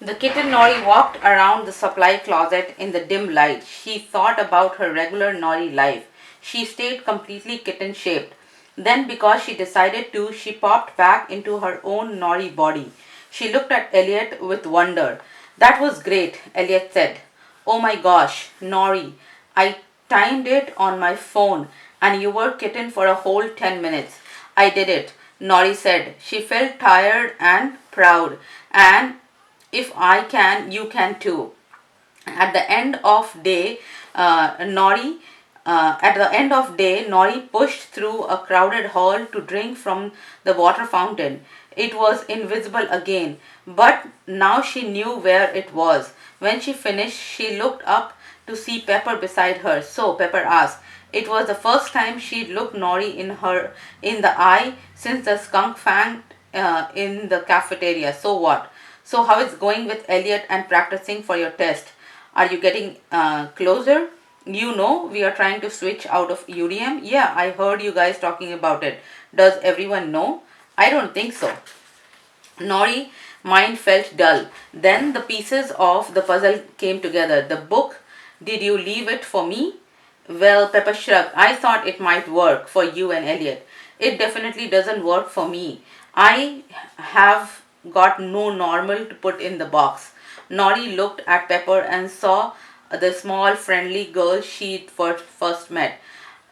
The kitten Nori walked around the supply closet in the dim light. She thought about her regular Nori life. She stayed completely kitten shaped. Then, because she decided to, she popped back into her own Nori body. She looked at Elliot with wonder. That was great, Elliot said. Oh my gosh, Nori. I timed it on my phone and you were kitten for a whole 10 minutes. I did it, Nori said. She felt tired and proud. And if I can, you can too. At the end of day, Nori at the end of day, Nori pushed through a crowded hall to drink from the water fountain. It was invisible again, but now she knew where it was. When she finished, she looked up to see Pepper beside her. So Pepper asked. It was the first time she'd looked Nori in the eye since the skunk fanged in the cafeteria. So what? So how is going with Elliot and practicing for your test? Are you getting closer? You know, we are trying to switch out of UDM. Yeah, I heard you guys talking about it. Does everyone know? I don't think so. Nori mind felt dull. Then the pieces of the puzzle came together. The book, did you leave it for me? Well, Pepper shrugged. I thought it might work for you and Elliot. It definitely doesn't work for me. I have got no normal to put in the box. Nori looked at Pepper and saw the small friendly girl she'd first met.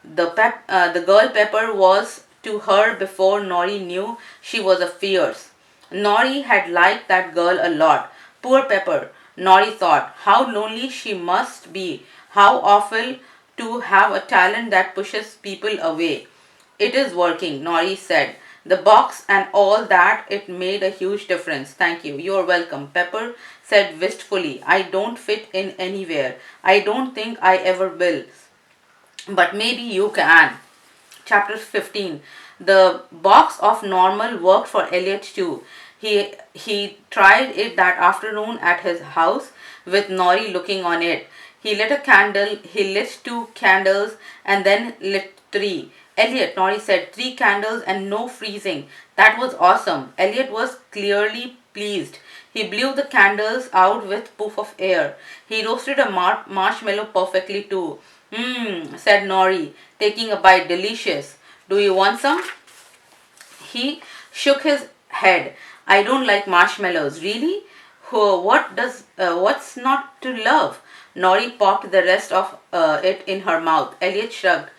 The girl Pepper was to her before Nori knew she was a fierce. Nori had liked that girl a lot. Poor Pepper, Nori thought. How lonely she must be. How awful to have a talent that pushes people away. It is working, Nori said. The box and all that, it made a huge difference. Thank you. You're welcome. Pepper said wistfully. I don't fit in anywhere. I don't think I ever will. But maybe you can. Chapter 15. The box of normal worked for Elliot too. He tried it that afternoon at his house with Nori looking on it. He lit two candles and then lit three. Elliot, Nori said, 3 candles and no freezing. That was awesome. Elliot was clearly pleased. He blew the candles out with puff of air. He roasted a marshmallow perfectly too. Said Nori, taking a bite. Delicious. Do you want some? He shook his head. I don't like marshmallows. Really? What's not to love? Nori popped the rest of it in her mouth. Elliot shrugged.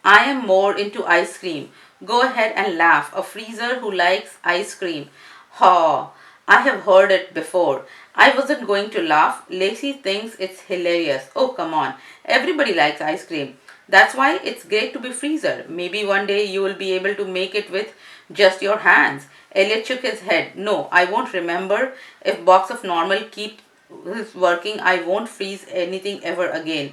I am more into ice cream. Go ahead and laugh. A freezer who likes ice cream. Haw, I have heard it before. I wasn't going to laugh. Lacey thinks it's hilarious. Oh, come on. Everybody likes ice cream. That's why it's great to be freezer. Maybe one day you will be able to make it with just your hands. Elliot shook his head. No, I won't remember. If box of normal keeps working, I won't freeze anything ever again.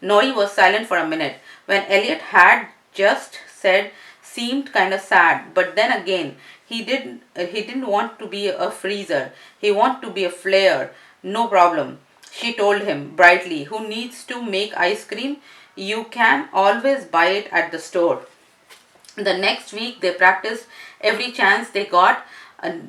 Nori was silent for a minute. When Elliot had just said seemed kind of sad, but then again he didn't want to be a freezer. He wanted to be a flare. No problem, she told him brightly. Who needs to make ice cream? You can always buy it at the store. The next week they practiced every chance they got,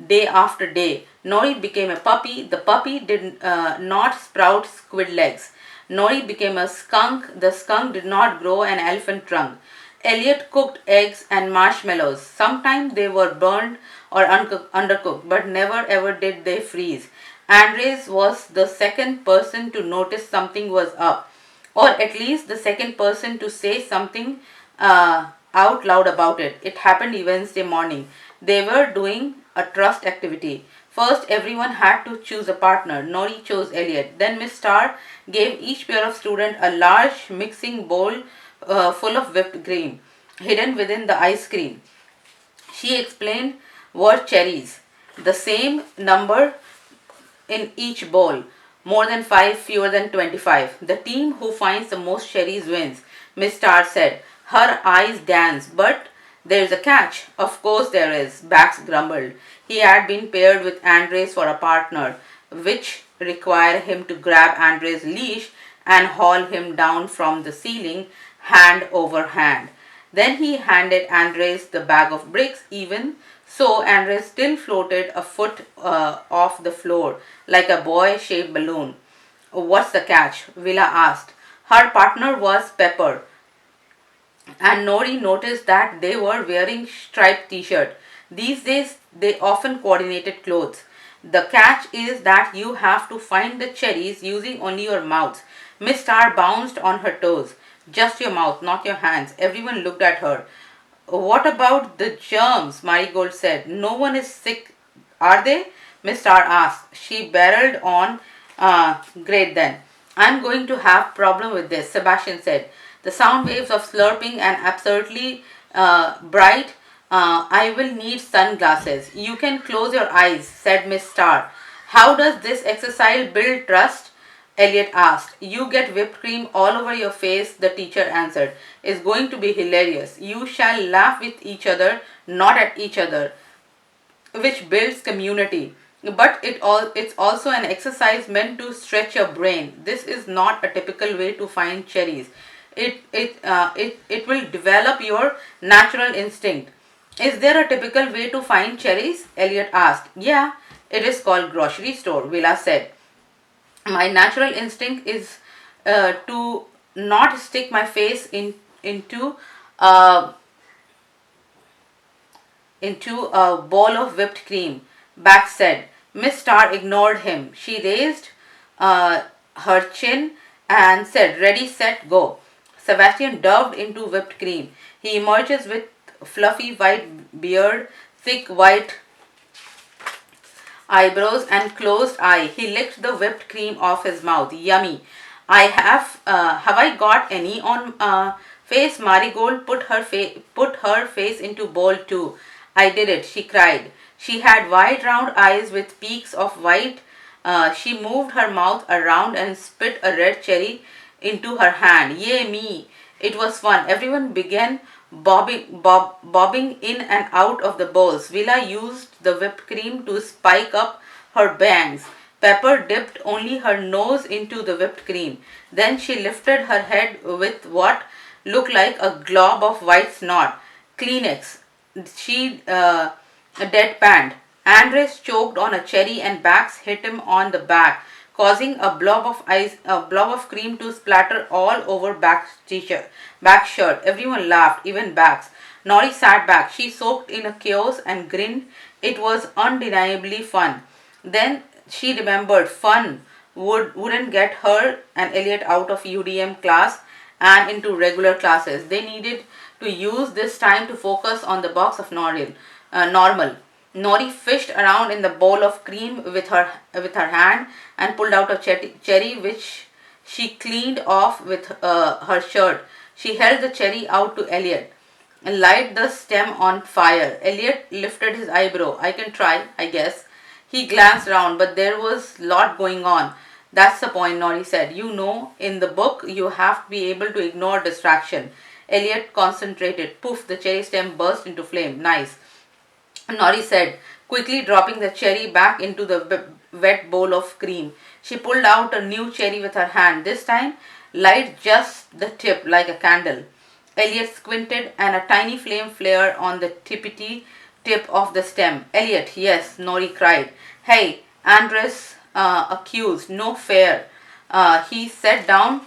day after day. Nori became a puppy. The puppy did not sprout squid legs. Nori became a skunk. The skunk did not grow an elephant trunk. Elliot cooked eggs and marshmallows. Sometimes they were burned or undercooked, but never ever did they freeze. Andres was the second person to notice something was up, or at least the second person to say something out loud about it. It happened Wednesday morning. They were doing a trust activity. First, everyone had to choose a partner. Nori chose Elliot. Then Miss Starr gave each pair of students a large mixing bowl full of whipped cream, hidden within the ice cream. She explained were cherries, the same number in each bowl. More than 5, fewer than 25. The team who finds the most cherries wins, Miss Starr said. Her eyes danced, but there's a catch. Of course there is, Bax grumbled. He had been paired with Andres for a partner, which required him to grab Andres' leash and haul him down from the ceiling, hand over hand. Then he handed Andres the bag of bricks. Even So Andre still floated a foot off the floor like a boy-shaped balloon. What's the catch? Villa asked. Her partner was Pepper, and Nori noticed that they were wearing striped t-shirt. These days they often coordinated clothes. The catch is that you have to find the cherries using only your mouths. Miss Star bounced on her toes. Just your mouth, not your hands. Everyone looked at her. What about the germs? Marigold said. No one is sick, are they? Miss Star asked. She barreled on. Great then. I'm going to have problem with this, Sebastian said. The sound waves of slurping and absurdly bright. I will need sunglasses. You can close your eyes, said Miss Star. How does this exercise build trust? Elliot asked. You get whipped cream all over your face, the teacher answered. It's going to be hilarious. You shall laugh with each other, not at each other, which builds community. But it's also an exercise meant to stretch your brain. This is not a typical way to find cherries. It will develop your natural instinct. Is there a typical way to find cherries? Elliot asked. Yeah, it is called grocery store, Villa said. My natural instinct is to not stick my face uh, into a bowl of whipped cream, Bax said. Miss Star ignored him. She raised her chin and said, Ready, set, go. Sebastian delved into whipped cream. He emerges with fluffy white beard, thick white eyebrows and closed eye. He licked the whipped cream off his mouth. Yummy. Have I got any on face? Marigold put her face into bowl too. I did it, she cried. She had wide round eyes with peaks of white. She moved her mouth around and spit a red cherry into her hand. Yay me. It was fun. Everyone began bobbing in and out of the bowls. Villa used the whipped cream to spike up her bangs. Pepper dipped only her nose into the whipped cream. Then she lifted her head with what looked like a glob of white snot. Kleenex. She deadpanned. Andres choked on a cherry and Bax hit him on the back, causing a blob of cream to splatter all over Bax's shirt. Everyone laughed, even Bax. Nori sat back. She soaked in a chaos and grinned. It was undeniably fun. Then she remembered fun wouldn't get her and Elliot out of UDM class and into regular classes. They needed to use this time to focus on the box of normal. Nori fished around in the bowl of cream with her hand and pulled out a cherry which she cleaned off with her shirt. She held the cherry out to Elliot and light the stem on fire. Elliot lifted his eyebrow. I can try, I guess. He glanced round, but there was lot going on. That's the point, Nori said. You know, in the book, you have to be able to ignore distraction. Elliot concentrated. Poof, the cherry stem burst into flame. Nice. Nori said, quickly dropping the cherry back into the wet bowl of cream. She pulled out a new cherry with her hand. This time, light just the tip like a candle. Elliot squinted and a tiny flame flared on the tippity tip of the stem. Elliot, yes, Nori cried. Hey, Andres accused, no fair. He set down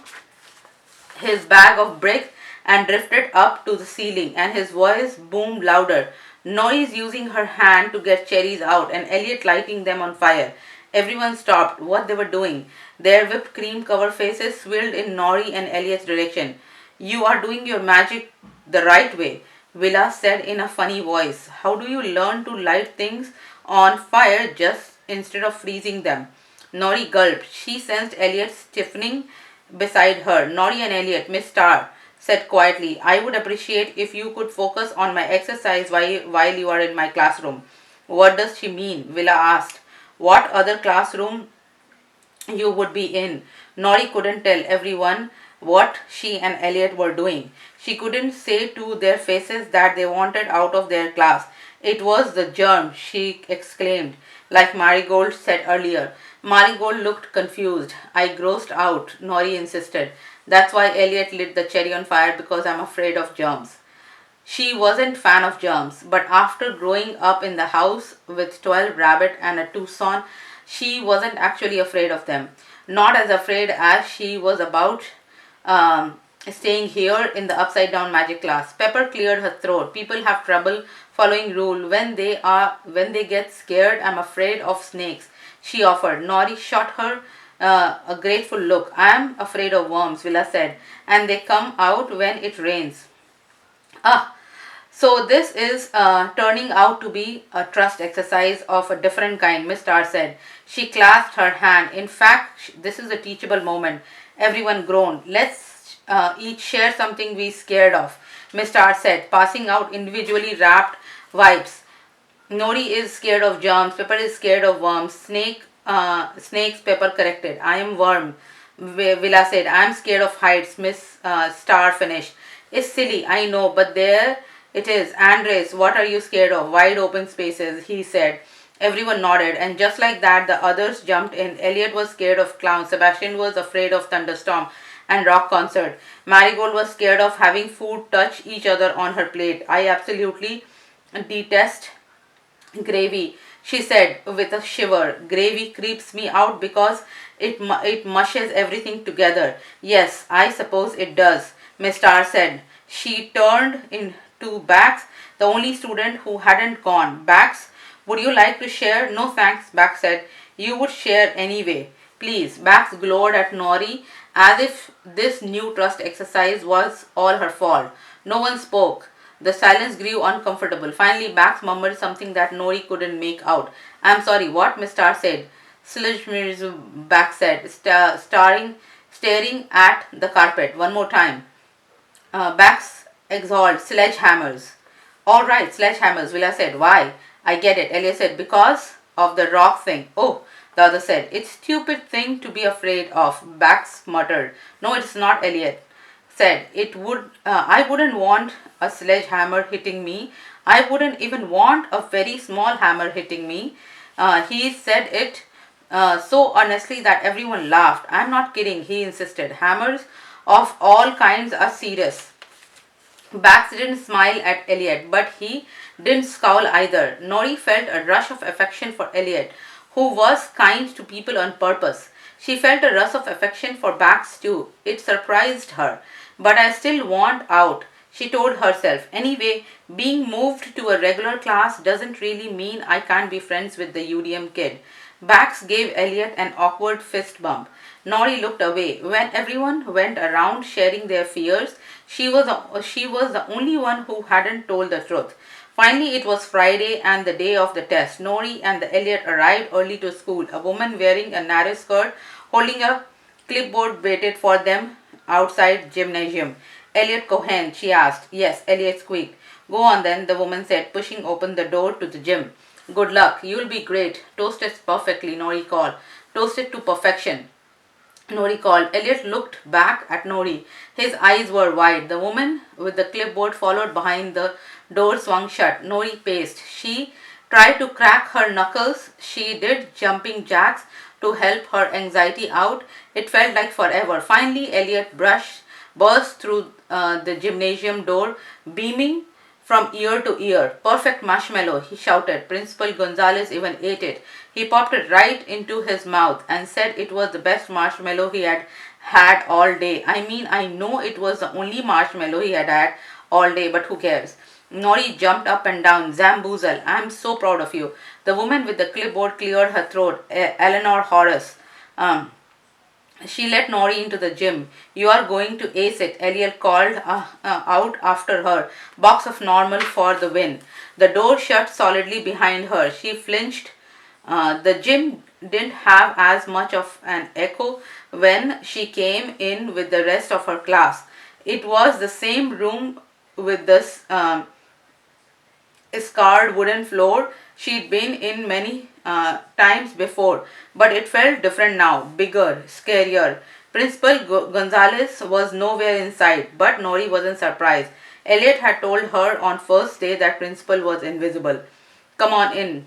his bag of brick and drifted up to the ceiling, and his voice boomed louder. Nori's using her hand to get cherries out, and Elliot lighting them on fire. Everyone stopped what they were doing. Their whipped cream covered faces swirled in Nori and Elliot's direction. You are doing your magic the right way, Villa said in a funny voice. How do you learn to light things on fire just instead of freezing them? Nori gulped. She sensed Elliot stiffening beside her. Nori and Elliot, Miss Star said quietly, I would appreciate if you could focus on my exercise while you are in my classroom. What does she mean? Villa asked. What other classroom you would be in? Nori couldn't tell everyone what she and Elliot were doing. She couldn't say to their faces that they wanted out of their class. It was the germ, she exclaimed, like Marigold said earlier. Marigold looked confused. I grossed out, Nori insisted. That's why Elliot lit the cherry on fire because I'm afraid of germs. She wasn't fan of germs, but after growing up in the house with 12 rabbit and a Tucson, she wasn't actually afraid of them. Not as afraid as she was about staying here in the upside down magic class. Pepper cleared her throat. People have trouble following rule when they get scared. I'm afraid of snakes, she offered. Nori shot her a grateful look. I am afraid of worms, Villa said, and they come out when it rains. Ah, so this is turning out to be a trust exercise of a different kind, Miss Starr said. She clasped her hand. In fact, this is a teachable moment. Everyone groaned. Let's each share something we scared of, Miss Starr said, passing out individually wrapped wipes. Nori is scared of germs. Pepper is scared of worms. Snakes, Pepper corrected. I am worm, Villa said. I am scared of heights, Miss Starr finished. It's silly, I know, but there it is. Andres, what are you scared of? Wide open spaces, he said. Everyone nodded, and just like that, the others jumped in. Elliot was scared of clowns. Sebastian was afraid of thunderstorm and rock concert. Marigold was scared of having food touch each other on her plate. I absolutely detest gravy, she said with a shiver. Gravy creeps me out because it mushes everything together. Yes, I suppose it does, Miss Starr said. She turned into Bax, the only student who hadn't gone. Bax, would you like to share? No thanks, Bax said. You would share anyway. Please. Bax glowered at Nori as if this new trust exercise was all her fault. No one spoke. The silence grew uncomfortable. Finally, Bax murmured something that Nori couldn't make out. I'm sorry, what? Miss Starr said. Sludge, Bax said, staring at the carpet. One more time. Bax exhaled. Sledgehammers. All right, sledgehammers, Villa said. Why? I get it, Elliot said. Because of the rock thing. Oh, the other said. It's a stupid thing to be afraid of, Bax muttered. No, it's not, Elliot said. I wouldn't want a sledgehammer hitting me. I wouldn't even want a very small hammer hitting me. He said it so earnestly that everyone laughed. I'm not kidding, he insisted. Hammers of all kinds are serious. Bax didn't smile at Elliot, but he didn't scowl either. Nori felt a rush of affection for Elliot, who was kind to people on purpose. She felt a rush of affection for Bax too. It surprised her. But I still want out, she told herself. Anyway, being moved to a regular class doesn't really mean I can't be friends with the UDM kid. Bax gave Elliot an awkward fist bump. Nori looked away. When everyone went around sharing their fears, she was the only one who hadn't told the truth. Finally, it was Friday and the day of the test. Nori and the Elliot arrived early to school. A woman wearing a narrow skirt, holding a clipboard, waited for them outside gymnasium. Elliot Cohen, she asked. Yes, Elliot squeaked. Go on then, the woman said, pushing open the door to the gym. Good luck. You'll be great. Toasted perfectly, Nori called. Toasted to perfection, Nori called. Elliot looked back at Nori. His eyes were wide. The woman with the clipboard followed behind. The door swung shut. Nori paced. She tried to crack her knuckles. She did jumping jacks to help her anxiety out. It felt like forever. Finally, Elliot burst through the gymnasium door, beaming from ear to ear. Perfect marshmallow, he shouted. Principal Gonzalez even ate it. He popped it right into his mouth and said it was the best marshmallow he had had all day. I mean, I know it was the only marshmallow he had all day, but who cares? Nori jumped up and down. Zamboozle, I'm so proud of you. The woman with the clipboard cleared her throat. Eleanor Horace. She let Nori into the gym. You are going to ace it, Elliot called out after her. Box of normal for the win. The door shut solidly behind her. She flinched. The gym didn't have as much of an echo when she came in with the rest of her class. It was the same room with this scarred wooden floor she'd been in many times before, but it felt different now, bigger, scarier. Principal Gonzalez was nowhere in sight, but Nori wasn't surprised. Elliot had told her on first day that Principal was invisible. Come on in.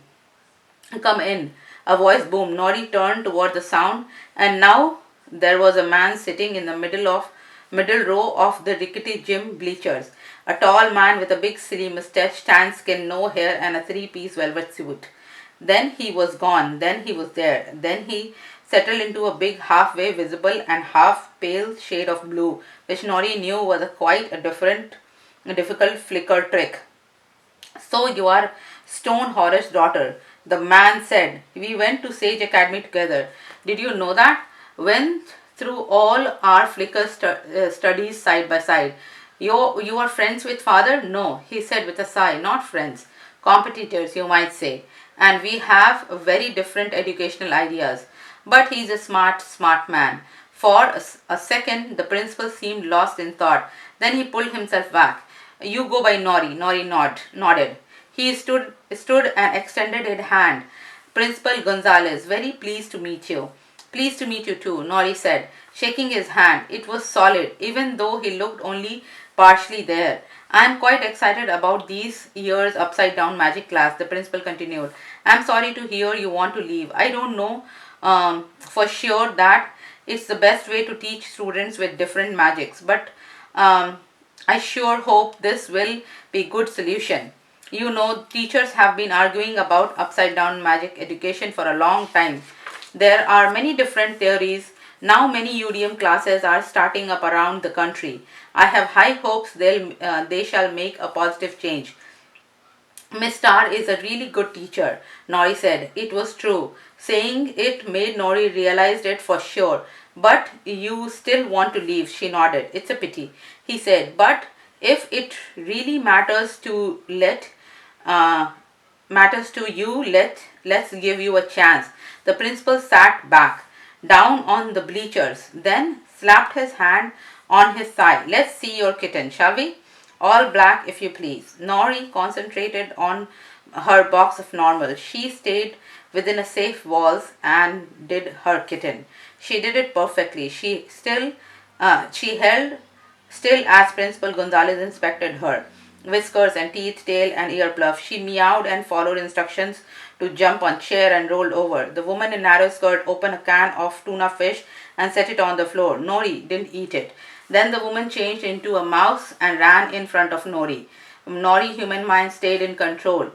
Come in. A voice boomed. Nori turned toward the sound, and now there was a man sitting in the middle row of the rickety gym bleachers. A tall man with a big silly mustache, tan skin, no hair, and a three-piece velvet suit. Then he was gone, then he was there, then he settled into a big halfway visible and half pale shade of blue, which Nori knew was quite a difficult flicker trick. So you are Stone Horus' daughter, the man said. We went to Sage Academy together. Did you know that? Went through all our studies side by side. You are friends with father? No, he said with a sigh, not friends. Competitors, you might say. And we have very different educational ideas. But he's a smart man. For a second, the principal seemed lost in thought. Then he pulled himself back. You go by Nori. Nodded. He stood and extended his hand. Principal Gonzalez, very pleased to meet you. Pleased to meet you too, Nori said, shaking his hand. It was solid, even though he looked only partially there. I am quite excited about these years upside down magic class, the principal continued. I am sorry to hear you want to leave. I don't know for sure that it's the best way to teach students with different magics, but um, I sure hope this will be good solution. You know, teachers have been arguing about upside down magic education for a long time. There are many different theories. Now many UDM classes are starting up around the country. I have high hopes they shall make a positive change. Miss Starr is a really good teacher, Nori said. It was true. Saying it made Nori realize it for sure. But you still want to leave, she nodded. It's a pity. He said, but if it really uh, matters to you, let's give you a chance. The principal sat back, down on the bleachers, then slapped his hand on his thigh. Let's see your kitten, shall we? All black, if you please. Nori concentrated on her box of normal. She stayed within a safe walls and did her kitten. She did it perfectly. She held still as Principal Gonzalez inspected her. Whiskers and teeth, tail and ear fluff. She meowed and followed instructions to jump on chair and rolled over. The woman in narrow skirt opened a can of tuna fish and set it on the floor. Nori didn't eat it. Then the woman changed into a mouse and ran in front of Nori. Nori, human mind, stayed in control.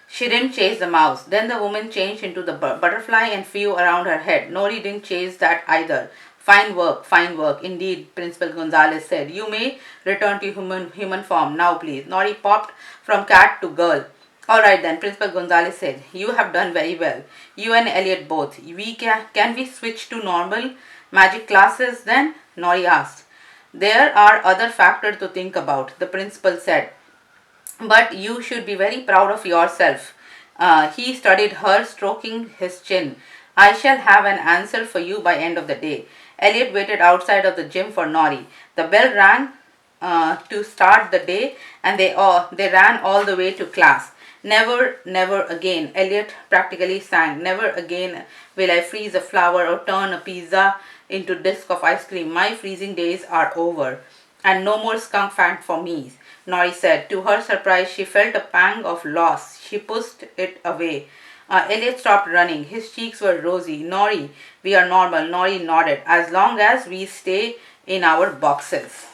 She didn't chase the mouse. Then the woman changed into the butterfly and flew around her head. Nori didn't chase that either. Fine work, indeed, Principal Gonzalez said. You may return to human form now, please. Nori popped from cat to girl. All right then, Principal Gonzalez said. You have done very well. You and Elliot both. Can we switch to normal magic classes then? Nori asked. There are other factors to think about, the principal said. But you should be very proud of yourself. He studied her, stroking his chin. I shall have an answer for you by end of the day. Elliot waited outside of the gym for Nori. The bell rang to start the day, and they ran all the way to class. Never again, Elliot practically sang. Never again will I freeze a flower or turn a pizza into disc of ice cream. My freezing days are over. And no more skunk fang for me, Nori said. To her surprise, she felt a pang of loss. She pushed it away. Elliot stopped running. His cheeks were rosy. Nori, we are normal. Nori nodded. As long as we stay in our boxes.